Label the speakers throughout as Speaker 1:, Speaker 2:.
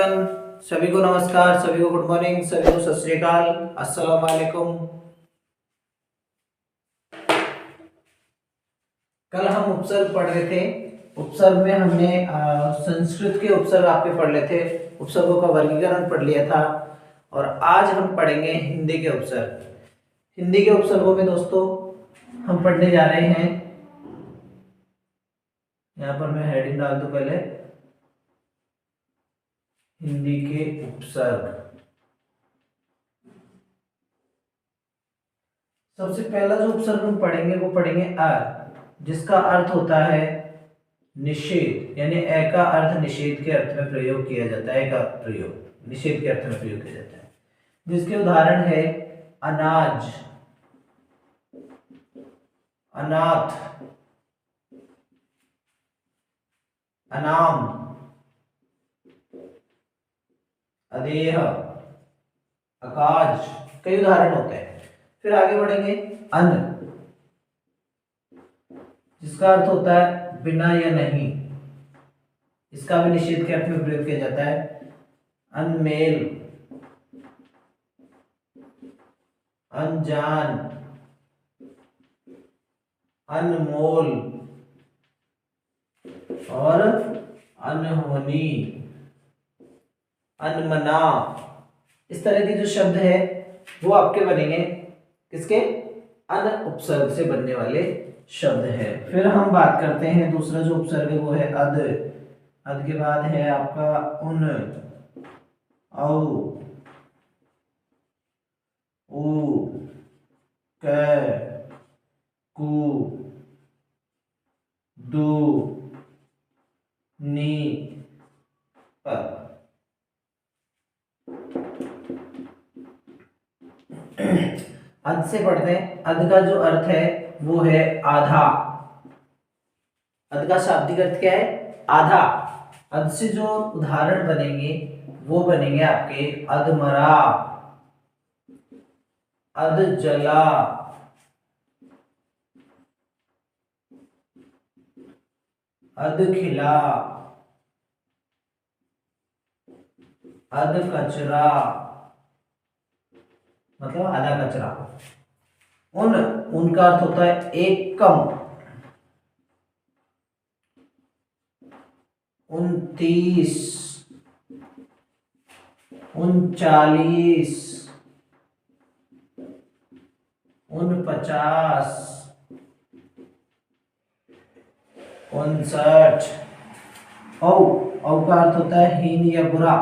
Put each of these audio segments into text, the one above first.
Speaker 1: Everyone, सभी को नमस्कार, सभी को गुड मॉर्निंग, सभी को सत श्री अकाल, अस्सलाम वालेकुम। कल हम उपसर्ग पढ़ रहे थे। उपसर्ग में हमने संस्कृत के उपसर्ग आपके पढ़ लिए थे, उपसर्गों का वर्गीकरण पढ़ लिया था। और आज हम पढ़ेंगे हिंदी के उपसर्ग। हिंदी के उपसर्गों में दोस्तों हम पढ़ने जा रहे हैं, यहाँ पर मैं हेडिंग डाल दूं पहले, हिंदी के उपसर्ग। सबसे पहला जो उपसर्ग हम पढ़ेंगे वो पढ़ेंगे अ, जिसका अर्थ होता है निषेध, यानी ए का अर्थ निषेध के अर्थ में प्रयोग किया जाता है। का प्रयोग निषेध के अर्थ में प्रयोग किया जाता है, जिसके उदाहरण है अनाज, अनाथ, अनाम, अदेह, अकाज, कई उदाहरण होते हैं। फिर आगे बढ़ेंगे अन, जिसका अर्थ होता है बिना या नहीं, इसका भी निषेध के अर्थ में प्रयोग किया जाता है। अनमेल, अनजान, अनमोल और अनहोनी, अनमना। इस तरह के जो शब्द है वो आपके बनेंगे किसके? अन उपसर्ग से बनने वाले शब्द है। फिर हम बात करते हैं दूसरा जो उपसर्ग है वो है अद। अद के बाद है आपका उन, औ, उ, क, कु, दु, नी, प। अद से पढ़ते हैं। अद का जो अर्थ है वो है आधा। अद का शाब्दिक अर्थ क्या है? आधा। अद से जो उदाहरण बनेंगे वो बनेंगे आपके अधमरा, अधजला, अधखिला, अधकचरा, मतलब आधा कचरा। उनका अर्थ होता है एक कम, 29, 39, 49, 59। औ का अर्थ होता है हीन या बुरा।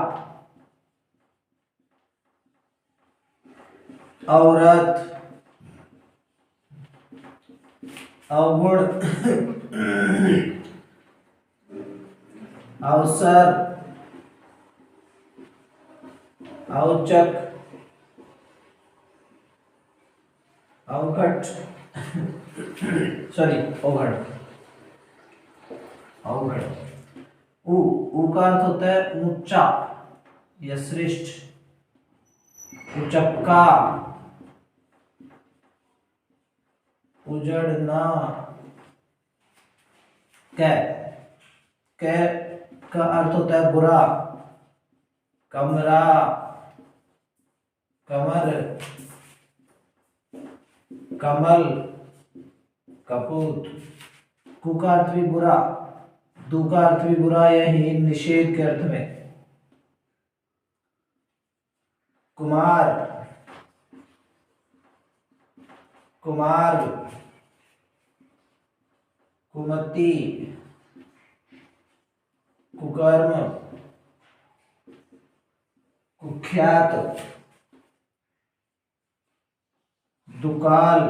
Speaker 1: औरत, अवगुण, अवसर, औचक, अवघट, सॉरी अवघड़, अवघड़। ऊ का अर्थ होता है ऊंचा या श्रेष्ठ, उचक्का, उजड़ना। कै का अर्थ होता है बुरा, कमरा, कमर, कमल, कपूत। कु का अर्थ भी बुरा, दु का अर्थ भी बुरा या हीन, निषेध के अर्थ में। कुमार, कुमार, कुमति, कुकर्म, कुख्यात, दुकाल,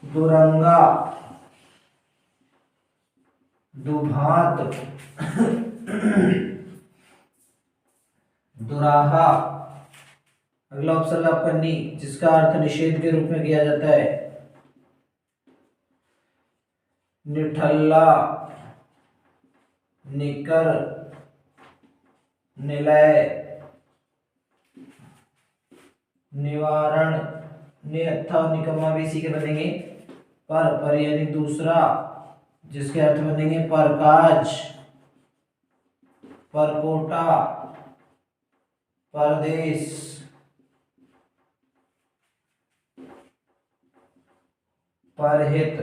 Speaker 1: दुरंगा, दुभात, दुराहा। अगला ऑप्शन आपका नी, जिसका अर्थ निषेध के रूप में किया जाता है। निठल्ला, निकर, निलय, निवारण। निहत्था और निकम्मा भी इसी के बनेंगे। पर यानी दूसरा, जिसके अर्थ बनेंगे प्रकाश, परकोटा, परदेश, परहित।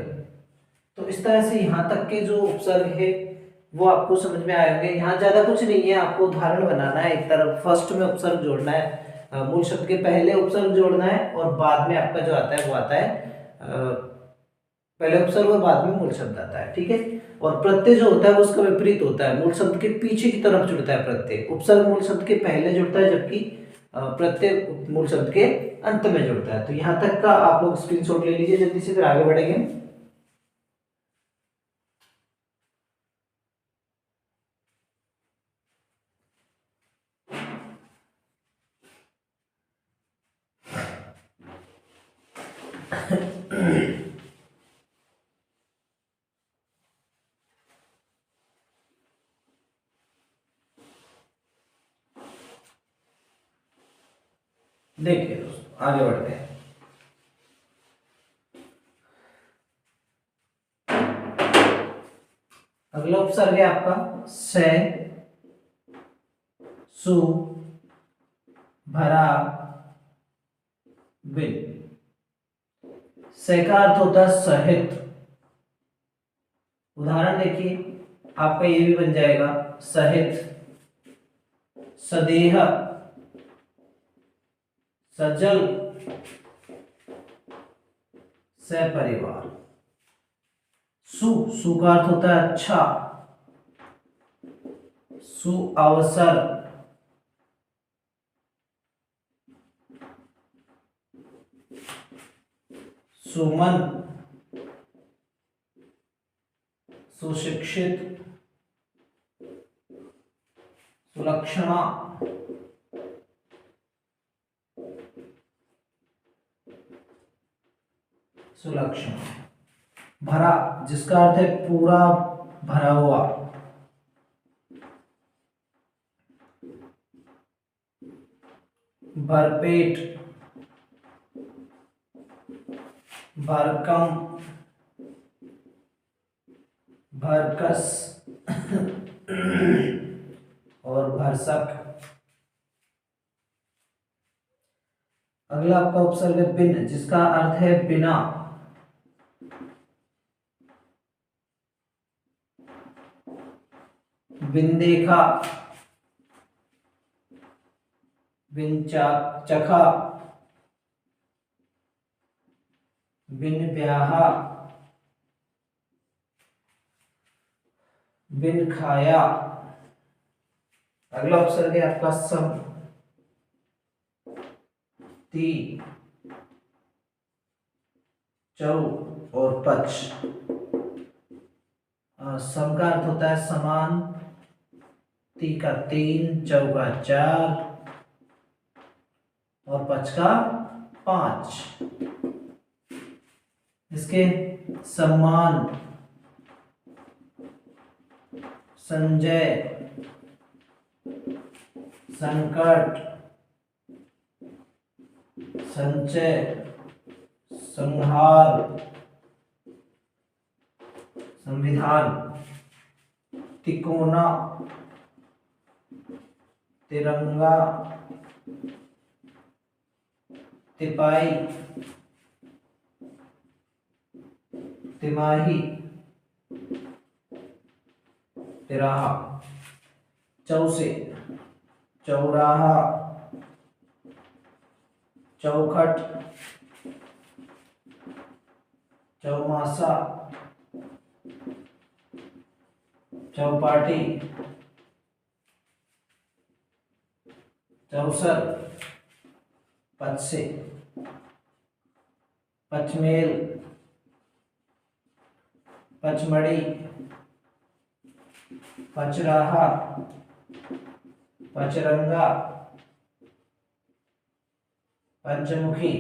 Speaker 1: तो इस तरह से यहाँ तक के जो उपसर्ग है वो आपको समझ में आए होंगे। यहाँ ज्यादा कुछ नहीं है, आपको उदाहरण बनाना है। एक तरफ फर्स्ट में उपसर्ग जोड़ना है, मूल शब्द के पहले उपसर्ग जोड़ना है, और बाद में आपका जो आता है वो आता है पहले उपसर्ग और बाद में मूल शब्द आता है, ठीक है। और प्रत्यय जो होता है वो उसका विपरीत होता है, मूल शब्द के पीछे की तरफ जुड़ता है प्रत्यय। उपसर्ग मूल शब्द के पहले जुड़ता है, जबकि प्रत्यय मूल शब्द के अंत में जुड़ता है। तो यहाँ तक का आप लोग स्क्रीनशॉट ले लीजिए जल्दी से, फिर आगे बढ़ेंगे। देखिए दोस्तों, आगे बढ़ते हैं। अगला उपसर्ग है आपका से, सु, भरा, बिन। से का अर्थ होता है सहित। उदाहरण देखिए, आपका ये भी बन जाएगा सहित, सदेह, सजल, सपरिवार। सु का अर्थ होता है अच्छा, सुअवसर, सुमन, सुशिक्षित, सुलक्षणा, सुलक्षण। भरा, जिसका अर्थ है पूरा भरा हुआ। भरपेट, भरकम, भरकस और भरसक। अगला आपका उपसर्ग है बिन, जिसका अर्थ है बिना। बिन देखा, बिन चखा, बिन ब्याहा, बिन खाया। अगला उपसर्ग है आपका सम, ती, चौ और पच। सम का अर्थ होता है समान, ती का 3, चौ का 4 और पच का 5। इसके सम्मान, संजय, संकट, संचय, संहार, संविधान, तिकोना, तिरंगा, तिपाई, तिमाही, तिराहा। चौ से चौराहा, चौखट, चौमासा, चौपाटी, चौसर, पच से पचमेल, पचमढ़ी, पचराहा, पचरंगा, पंचमुखी।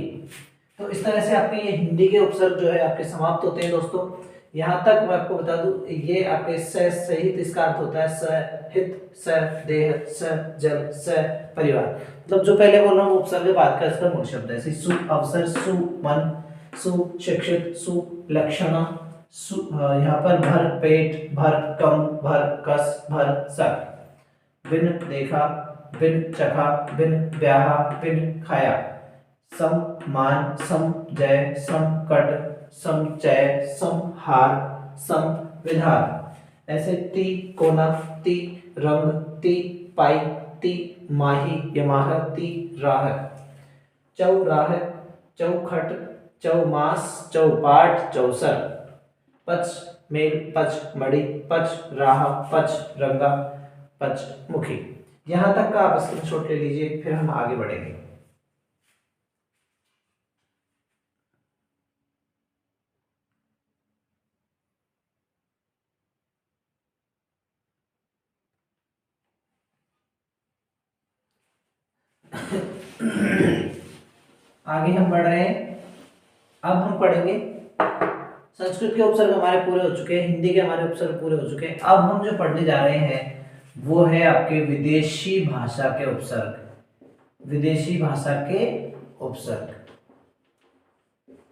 Speaker 1: तो इस तरह से आपके ये हिंदी के उपसर्ग जो है आपके समाप्त होते हैं दोस्तों। यहाँ तक मैं आपको बता दूं, ये आपके सहित, इसका अर्थ होता है सहित, सदेह, सजल, सपरिवार। मतलब जो पहले बोल रहा हूँ उपसर्ग बाद का इसका मूल शब्द है। सु अवसर, सुमन, सुशिक्षित, सुलक्षणा, यहाँ पर भर पेट, भर कम, भर कस, भर सक। बिन देखा, बिन चखा, बिन ब्याहा, बिन खाया। सम मान, सम जय, सम कट, सम चय, सम हार, सम विधार। ऐसे ती कोना, ती रंग, ती पाई, ती माही यमाह, ती राह। चौराह, चौखट, चौमास, चौपाट, चौसर। पच मेल, पच मड़ी, पच राह, पच रंगा, पच मुखी। यहां तक का आप स्क्रीनशॉट ले लीजिए, फिर हम आगे बढ़ेंगे। आगे हम बढ़ रहे हैं। अब हम पढ़ेंगे, संस्कृत के उपसर्ग हमारे पूरे हो चुके हैं, हिंदी के हमारे उपसर्ग पूरे हो चुके हैं। अब हम जो पढ़ने जा रहे हैं वो है आपके विदेशी भाषा के उपसर्ग। विदेशी भाषा के उपसर्ग।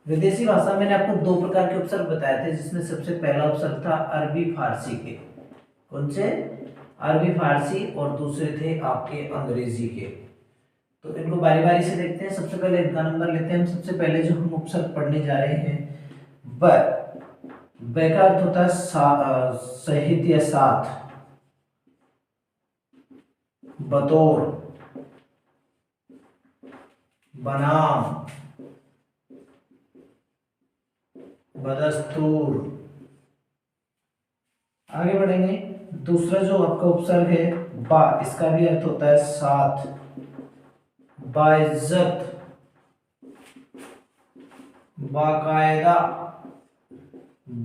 Speaker 1: विदेशी भाषा मैंने आपको दो प्रकार के उपसर्ग बताए थे, जिसमें सबसे पहला उपसर्ग था अरबी फारसी के। कौन से? अरबी फारसी। और दूसरे थे आपके अंग्रेजी के। तो इनको बारी बारी से देखते हैं। सबसे पहले इनका नंबर लेते हैं हम। सबसे पहले जो हम उपसर्ग पढ़ने जा रहे हैं ब। ब का अर्थ होता है सहित या साथ, बतौर, बनाम, बदस्तूर। आगे बढ़ेंगे। दूसरा जो आपका उपसर्ग है बा, इसका भी अर्थ होता है साथ, बाइज्जत, बाकायदा,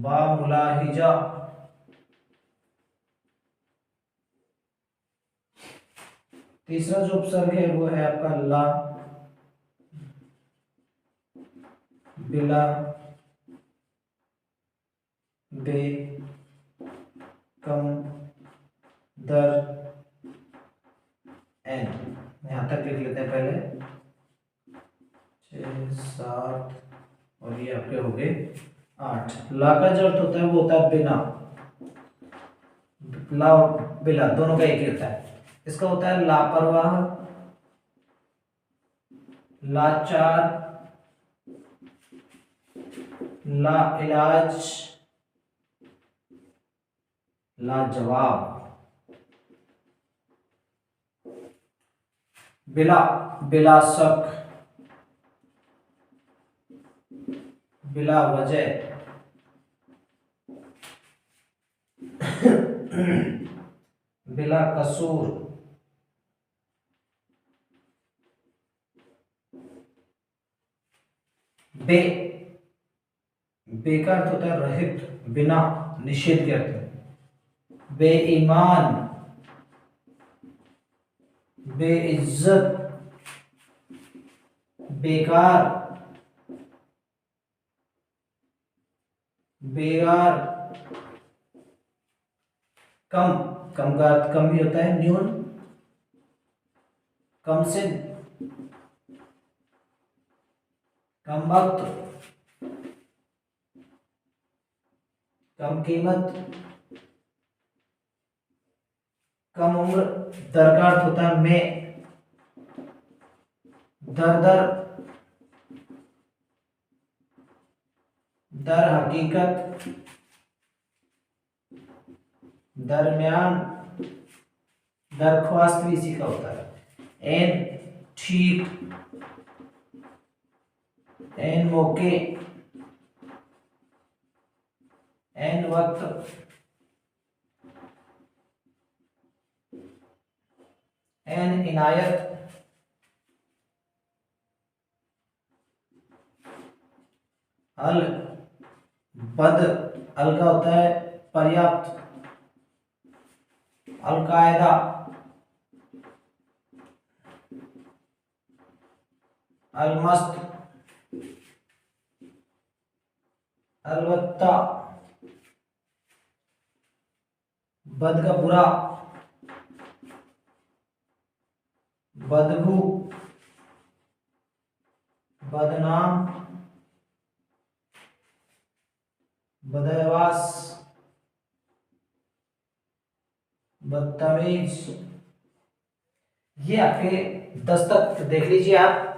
Speaker 1: बामुलाहिजा। तीसरा जो उपसर्ग है वो है आपका ला, बिला, बे, कम, दर, एन। यहां तक लिख लेते हैं पहले। 6 7 और ये आपके हो गए 8। ला का जो अर्थ होता है वो होता है बिना। ला और बिला दोनों का एक ही होता है। इसका होता है लापरवाह, लाचार, ला इलाज, लाजवाब। बिला, बिला शक, बिला वजह, बिला कसूर, बे। बे का अर्थ होता है रहित, बिना, निषेध के अर्थ में। बेईमान, बेइज्जत, बेकार, बेगार। कम, कम का अर्थ कम भी होता है, न्यून, कम से, कम वक्त, कम कीमत, कम उम्र। दर का अर्थ होता है में, दर दर, दर हकीकत, दरमियान, दरख्वास्त भी इसी का होता है। एन ठीक, एन मौके, एन वक्त, एन इनायत, अल बद। अल का होता है पर्याप्त, अलकायदा, अलमस्त, अलबत्ता, बद का बुरा, बदबू, बदनाम, बदहवास, बदतमीज, ये आपके 10 तक देख लीजिए आप,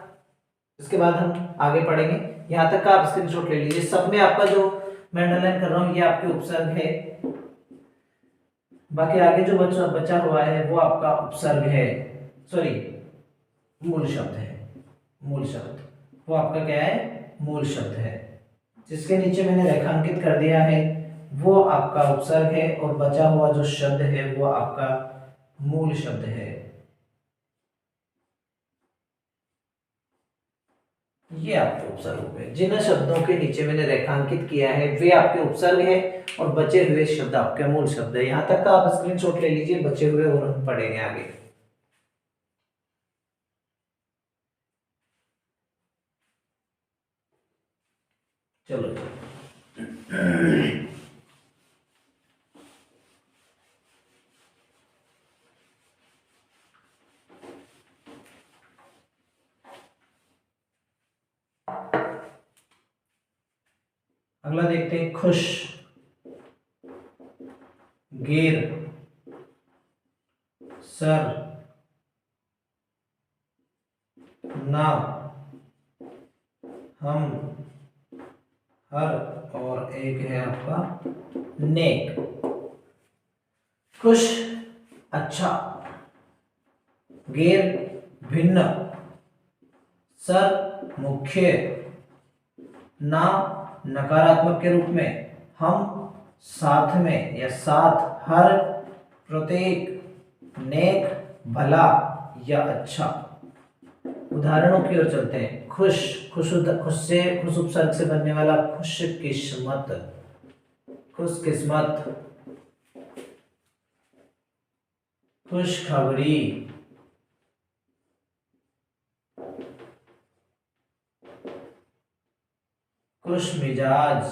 Speaker 1: इसके बाद हम आगे पढ़ेंगे। यहाँ तक का आप स्क्रीनशॉट ले लीजिए। सब में आपका जो मैं अंडरलाइन कर रहा हूँ ये आपके उपसर्ग है, बाकी आगे जो बचा बचा हुआ है वो आपका उपसर्ग है, सॉरी मूल शब्द है। मूल शब्द वो आपका क्या है, मूल शब्द है। जिसके नीचे मैंने रेखांकित कर दिया है वो आपका उपसर्ग है, और बचा हुआ जो शब्द है वो आपका मूल शब्द है। ये आपके उपसर्ग हो गए। जिन शब्दों के नीचे मैंने रेखांकित किया है वे आपके उपसर्ग है, और बचे हुए शब्द आपके मूल शब्द है। यहाँ तक का आप स्क्रीनशॉट ले लीजिए बचे हुए, और हम पढ़ेंगे आगे। चलो अगला देखते हैं। खुश, गिर, सर, ना, हम, हर, और एक है आपका नेक। खुश अच्छा, गिर भिन्न, सर मुख्य, ना नकारात्मक के रूप में, हम साथ में या साथ, हर प्रत्येक, नेक भला या अच्छा। उदाहरणों की ओर चलते हैं। खुश, खुश से खुश उपसर्ग से बनने वाला खुश किस्मत, खुश किस्मत, खुशखबरी, खुश मिजाज,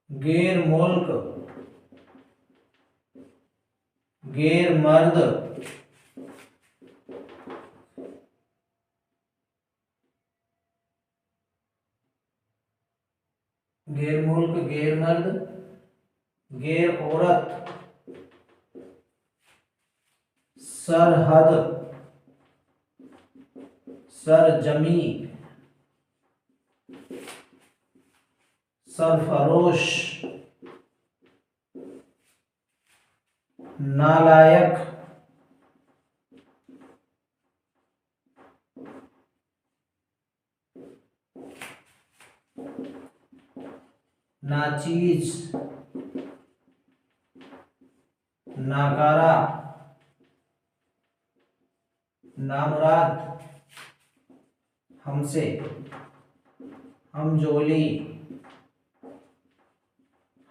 Speaker 1: गैर मुल्क, गैर मर्द, गैर मुल्क, गैर मर्द, गैर औरत, सरहद, सरजमी, सरफरोश, नालायक, नाचीज, नाकारा, नामुराद, हमसे, हमजोली,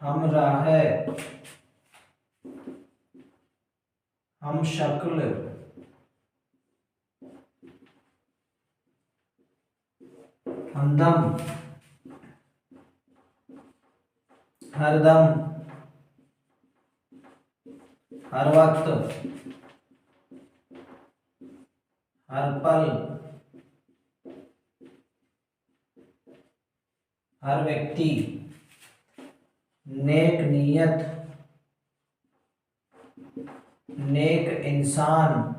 Speaker 1: हमराह, हम शक्ल, हमदम, हरदम, हर वक्त, हर पल, हर व्यक्ति, नेक नीयत, नेक इंसान,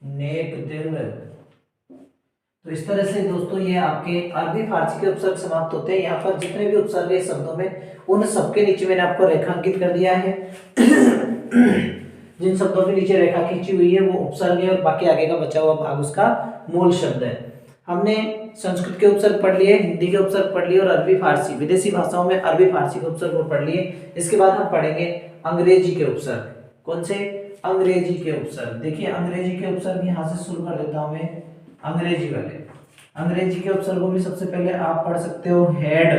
Speaker 1: नेक दिल। तो इस तरह से दोस्तों ये आपके अरबी फारसी के उपसर्ग समाप्त होते हैं। यहाँ पर जितने भी उपसर्ग है शब्दों में उन सबके नीचे मैंने आपको रेखांकित कर दिया है। जिन शब्दों के नीचे रेखा खींची हुई है वो उपसर्ग है, और बाकी आगे का बचा हुआ भाग उसका मूल शब्द है। हमने संस्कृत के उपसर्ग पढ़ लिए, हिंदी के उपसर्ग पढ़ लिए, और अरबी फारसी विदेशी भाषाओं में अरबी फारसी के उपसर्ग पढ़ लिए। इसके बाद हम पढ़ेंगे अंग्रेजी के उपसर्ग। कौन से? अंग्रेजी के उपसर्ग। देखिए अंग्रेजी के उपसर्ग यहाँ से शुरू कर देता हूं मैं। अंग्रेजी वाले अंग्रेजी के उपसर्गों में सबसे पहले आप पढ़ सकते हो हेड,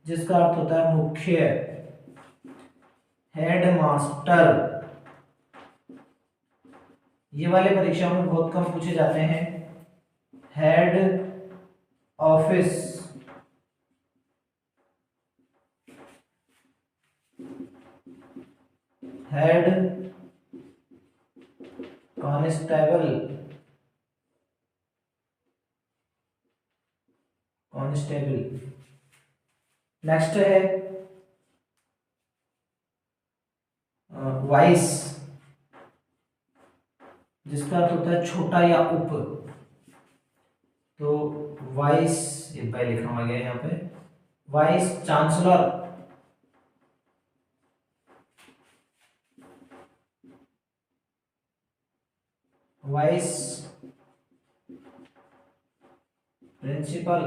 Speaker 1: जिसका अर्थ होता है मुख्य, हेड मास्टर। ये वाले परीक्षाओं में बहुत कम पूछे जाते हैं। Head office, head constable, unstable. Next है वाइस, जिसका अर्थ होता है छोटा या उप। तो वाइस, ये भाई लिखा हुआ गया यहाँ पे, वाइस चांसलर, वाइस प्रिंसिपल।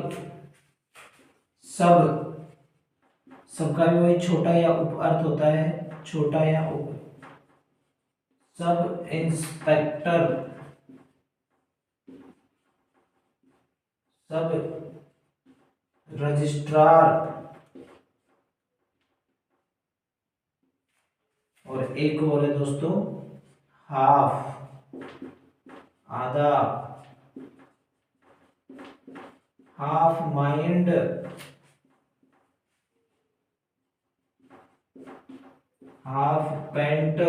Speaker 1: सब, सबका भी वही छोटा या उप अर्थ होता है, छोटा या उप। सब इंस्पेक्टर, सब रजिस्ट्रार, और एक और है दोस्तों हाफ, आधा, half mind, half pant,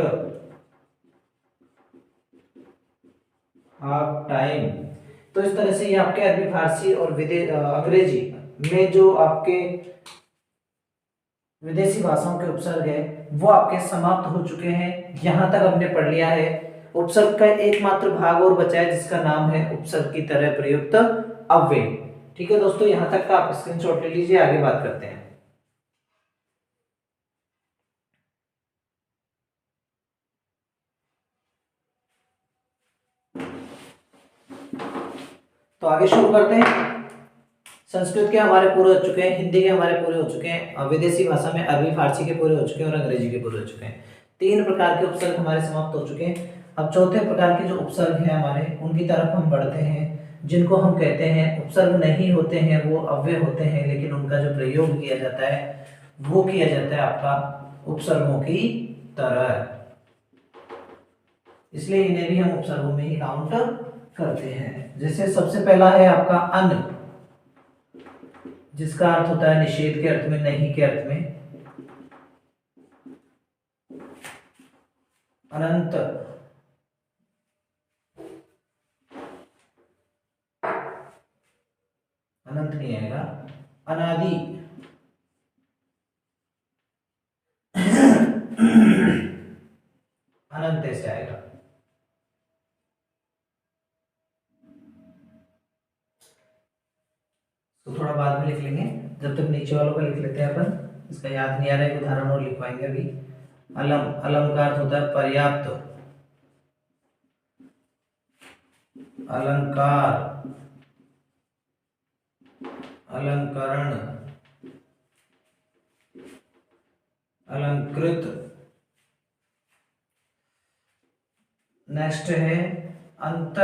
Speaker 1: half time. तो इस तरह से ये आपके अरबी, फारसी और अंग्रेजी में जो आपके विदेशी भाषाओं के उपसर्ग है वो आपके समाप्त हो चुके हैं। यहां तक हमने पढ़ लिया है। उपसर्ग का एकमात्र भाग और बचा है जिसका नाम है उपसर्ग की तरह प्रयुक्त अव्यय। ठीक है दोस्तों, यहां तक का आप स्क्रीनशॉट ले लीजिए, आगे बात करते हैं। तो आगे शुरू करते हैं। संस्कृत के हमारे पूरे हो चुके हैं, हिंदी के हमारे पूरे हो चुके हैं, विदेशी भाषा में अरबी फारसी के पूरे हो चुके हैं और अंग्रेजी के पूरे हो चुके हैं। 3 प्रकार के उपसर्ग हमारे समाप्त हो चुके हैं। अब चौथे प्रकार के जो उपसर्ग हैं हमारे, उनकी तरफ हम बढ़ते हैं, जिनको हम कहते हैं उपसर्ग नहीं होते हैं, वो अव्यय होते हैं, लेकिन उनका जो प्रयोग किया जाता है वो किया जाता है आपका उपसर्गों की तरह, इसलिए इन्हें भी हम उपसर्गों में ही काउंट करते हैं। जैसे सबसे पहला है आपका अन, जिसका अर्थ होता है निषेध के अर्थ में, नहीं के अर्थ में। अनंत, अनंत नहीं आएगा, अनादि, अनंत से आएगा। तो थोड़ा बाद में लिख लेंगे, जब तक नीचे वालों का लिख लेते हैं अपन। इसका याद नहीं आ रहा है, उदाहरण और लिखवाएंगे अभी। अलम, अलम का अर्थ होता है पर्याप्त, अलंकार, अलंकरण, अलंकृत। नेक्स्ट है अंत,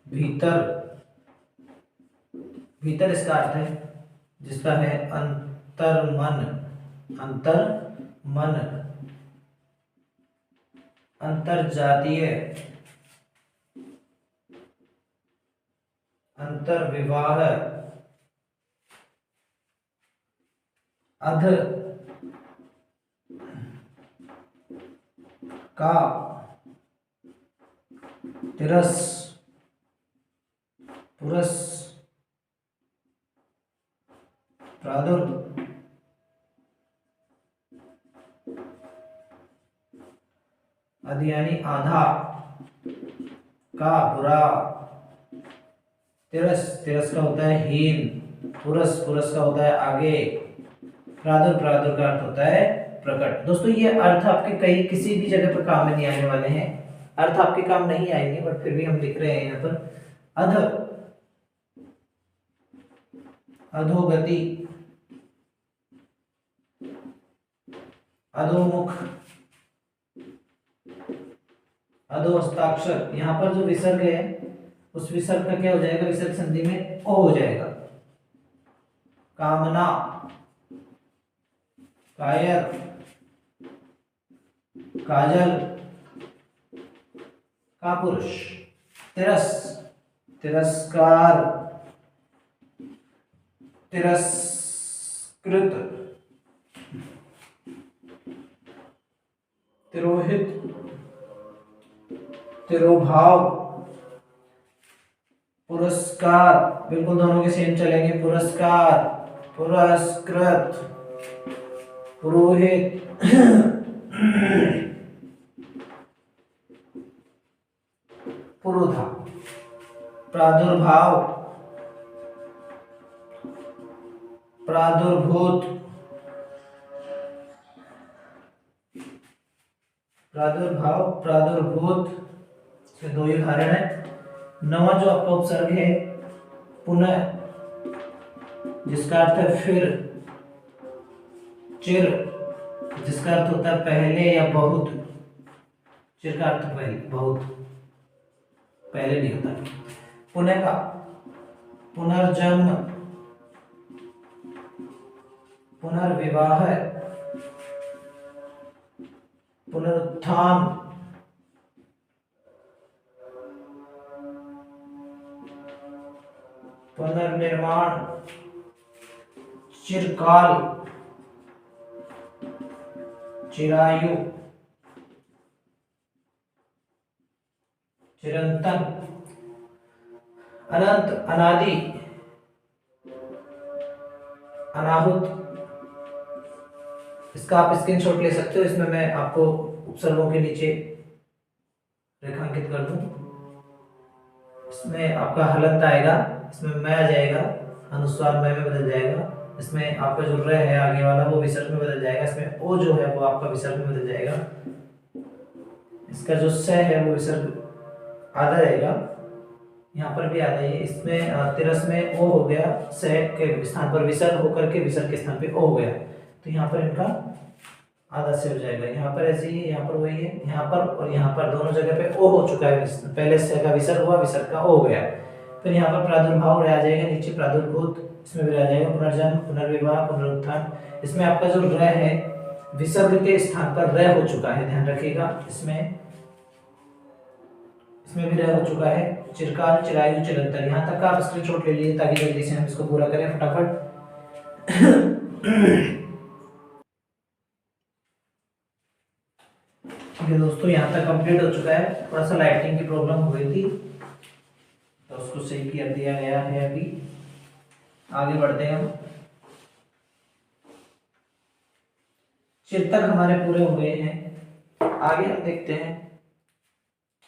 Speaker 1: भीतर, भीतर इसका अर्थ है, जिसका है अंतर्मन, अंतर्मन, अंतर्जातीय, अंतर्विवाह, अध का, तिरस, पुरस, प्रादुर, अध यानी आधा, का बुरा, तिरस, तिरस का होता है हीन, पुरस, पुरस का होता है आगे, प्रादुर, प्रादुर का अर्थ होता है प्रकट। दोस्तों ये अर्थ आपके कई किसी भी जगह पर काम में नहीं आने वाले हैं, अर्थ आपके काम नहीं आएंगे, बट फिर भी हम लिख रहे हैं यहाँ पर। अध, अधोगति, अधोमुख, अधोहस्ताक्षर। यहाँ पर जो विसर्ग है उस विसर्ग का क्या हो जाएगा, विसर्ग संधि में ओ हो जाएगा। कामना, कायर, काजल, कापुरुष। तिरस, तिरस्कार, तिरस्कृत, तिरोहित, तिरोभाव, पुरस्कृत, पुरस्कार, बिल्कुल दोनों के सेम चलेंगे। पुरस्कार, पुरस्कृत, पुरोहित, पुरोधा। प्रादुर्भाव, प्रादुर्भूत, प्रादुर्भाव, प्रादुर्भूत। इसके दो ही उदाहरण है। नवा जो आपका उपसर्ग है पुनः, जिसका अर्थ है फिर। चिर, जिसका अर्थ होता है पहले या बहुत। चिर का अर्थ पहले, बहुत, पहले नहीं होता। पुनः का पुनर्जन्म, पुनर्विवाह, पुनरुत्थान, पुनर्निर्माण, चिरकाल, चिरायु, चिरंतन, अनंत, अनादि, अनाहुत। इसका आप स्क्रीनशॉट ले सकते हो। इसमें मैं आपको उपसर्गों के नीचे रेखांकित कर दूं। इसमें आपका हलंत आएगा, इसमें मैं आ जाएगा, अनुस्वार मैं में बदल जाएगा। इसमें आपका जो र है आगे वाला वो विसर्ग में बदल जाएगा। इसमें ओ जो है वो आपका विसर्ग में बदल जाएगा। इसका जो स है वो विसर्ग आधा रहेगा, यहाँ पर भी आधा ही है। इसमें तिरस में ओ हो गया, स के स्थान पर विसर्ग होकर के विसर्ग के स्थान पे ओ हो गया, तो यहाँ पर इनका आधा से हो जाएगा। यहाँ पर ऐसे ही, यहाँ पर वही है, यहाँ पर और यहाँ पर दोनों जगह पे ओ हो चुका है। पहले से का विसर्ग हुआ, विसर्ग का ओ हो गया। फिर यहाँ पर प्रादुर्भाव रह जाएगा, नीचे प्रादुर्भूत, इसमें भी रह जाएगा पुनर्जन्म, पुनर्विवाह, पुनरुत्थान। इसमें आपका जो र है विसर्ग के स्थान पर र हो चुका है, ध्यान रखिएगा। इसमें भी र हो चुका है। चिरकाल, चिरायु, चिरंतन। यहाँ तक का आप स्क्रीनशॉट ले लीजिए ताकि जल्दी से हम इसको पूरा करें फटाफट। ये दोस्तों यहाँ तक कंप्लीट हो चुका है। थोड़ा सा लाइटिंग की प्रॉब्लम हो गई थी तो उसको सही कर दिया गया है। अभी आगे बढ़ते हैं हम। चिर तक हमारे पूरे हो गए हैं। आगे हम देखते हैं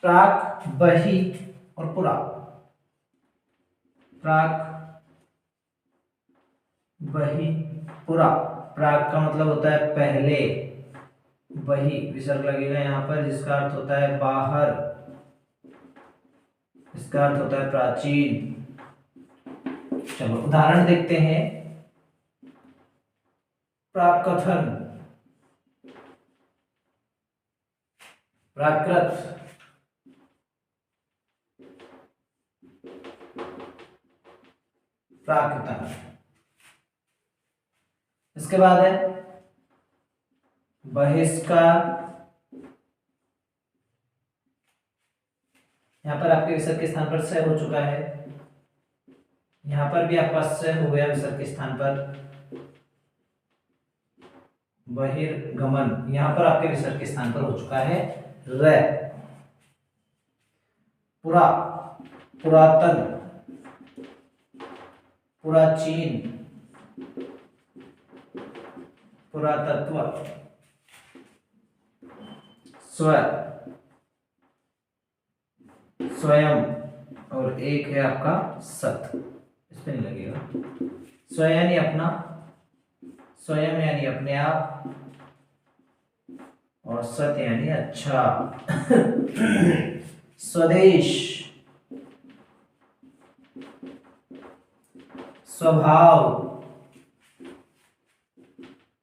Speaker 1: प्राक, बही और पुरा। प्राक, बही, पुरा। प्राक का मतलब होता है पहले, बही विसर्ग लगेगा यहाँ पर, जिसका अर्थ होता है बाहर, इसका अर्थ होता है प्राचीन। चलो उदाहरण देखते हैं। प्राकथन, प्राकृत, प्राकृतन। इसके बाद है बहिष्कार। यहाँ पर आपके विसर्ग के स्थान पर स हो चुका है, यहाँ पर भी आपका स हो गया विसर्ग के स्थान पर। बहिर्गमन, यहाँ पर आपके विसर्ग के स्थान पर हो चुका है र। पुरा, पुरातन, पुराचीन, पुरातत्व। स्व, स्वयं, और एक है आपका सत, इस पे नहीं लगेगा। स्वयं यानी अपना, स्वयं यानी अपने आप, और सत यानी अच्छा। स्वदेश, स्वभाव,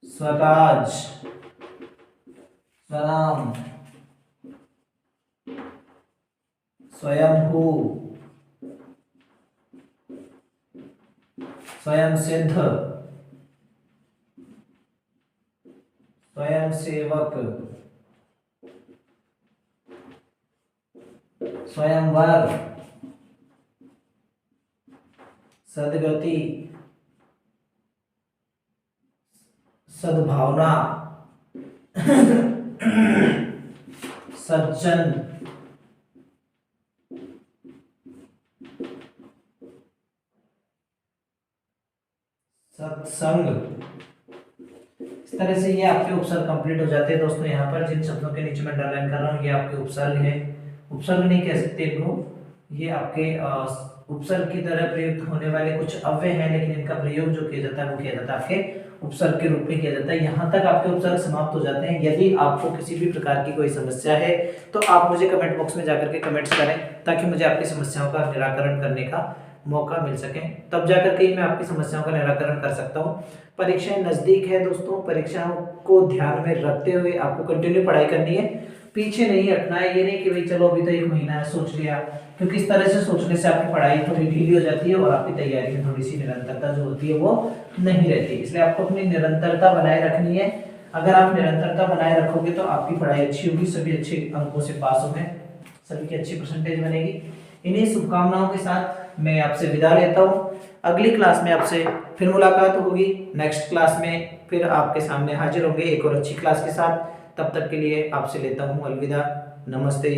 Speaker 1: स्वराज, स्वनाम, स्वयंभू, स्वयं सिद्ध, स्वयं सेवक, स्वयंवर, सदगति, सद्भावना, सज्जन, सत्संग। इस तरह से ये आपके उपसर्ग कंप्लीट हो जाते हैं दोस्तों। यहाँ पर जिन शब्दों के नीचे मैं अंडरलाइन कर रहा हूँ ये आपके उपसर्ग है। उपसर्ग नहीं कह सकते इनको, ये आपके उपसर्ग की तरह प्रयुक्त होने वाले कुछ अव्यय हैं, लेकिन इनका प्रयोग जो किया जाता है वो किया जाता है आपके उपसर्ग के रूप में किया जाता है। यहाँ तक आपके उपसर्ग समाप्त हो जाते हैं। यदि आपको किसी भी प्रकार की कोई समस्या है तो आप मुझे कमेंट बॉक्स में जाकर के कमेंट्स करें, ताकि मुझे आपकी समस्याओं का निराकरण करने का मौका मिल सके, तब जाकर के मैं आपकी समस्याओं का निराकरण कर सकता हूँ। परीक्षाएं नजदीक है दोस्तों, परीक्षाओं को ध्यान में रखते हुए आपको कंटिन्यू पढ़ाई करनी है, पीछे नहीं हटना है। ये नहीं कि भाई चलो अभी तो 1 महीना है सोच लिया, क्योंकि इस तरह से सोचने से आपकी पढ़ाई थोड़ी ढीली हो जाती है और आपकी तैयारी में थोड़ी सी निरंतरता जो होती है वो नहीं रहती। इसलिए आपको अपनी निरंतरता बनाए रखनी है। अगर आप निरंतरता बनाए रखोगे तो आपकी पढ़ाई अच्छी होगी, सभी अच्छे अंकों से पास होंगे, सभी की अच्छी परसेंटेज बनेगी। इन्हीं शुभकामनाओं के साथ मैं आपसे विदा लेता हूँ। अगली क्लास में आपसे फिर मुलाकात होगी। नेक्स्ट क्लास में फिर आपके सामने हाजिर होंगे एक और अच्छी क्लास के साथ। तब तक के लिए आपसे लेता हूँ अलविदा। नमस्ते।